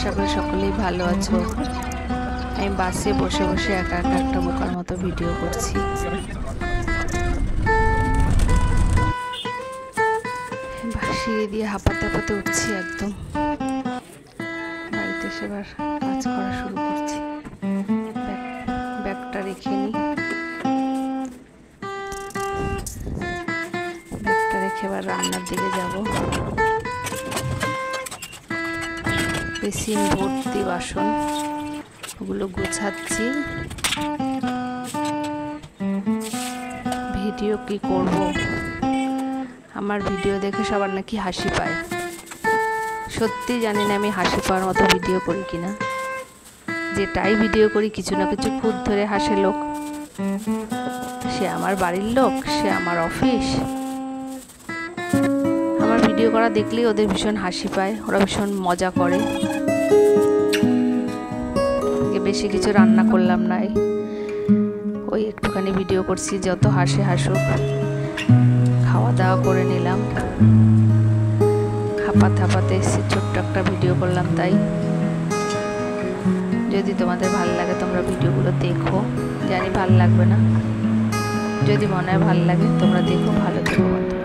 আশা করি সকলেই ভালো আছো। আমি বাসে বসে বসে একা একা একটা বোকার মতো ভিডিও করছি। সিঁড়ি দিয়ে হাঁপাতে হাঁপাতে উঠছি একদম। বাড়িতে এসে এবার কাজ করা শুরু করছি। ব্যাগটা রেখে নিই। ব্যাগটা রেখে এবার রান্নার দিকে যাব। বেসিন ভর্তি বাসন, ওগুলো গোছাচ্ছি। ভিডিও কি করব, আমার ভিডিও দেখে সবার নাকি হাসি পায়। সত্যি জানি না আমি হাসি পাওয়ার মতো ভিডিও করি কিনা। যেটাই ভিডিও করি কিছু না কিছু খুদ ধরে হাসে লোক। সে আমার বাড়ির লোক, সে আমার অফিস। আমার ভিডিও করা দেখলেই ওদের ভীষণ হাসি পায়, ওরা ভীষণ মজা করে। বেশি কিছু রান্না করলাম না, ওই একটুখানি ভিডিও করছি, যত হাসে হাসুক। খাওয়া দাওয়া করে নিলাম, হাঁপাতে হাঁপাতে এসে ছোট্ট একটা ভিডিও করলাম। তাই যদি তোমাদের ভালো লাগে তোমরা ভিডিওগুলো দেখো, জানি ভালো লাগবে না, যদি মনে হয় ভালো লাগে তোমরা দেখো। ভালো থেকো বন্ধু।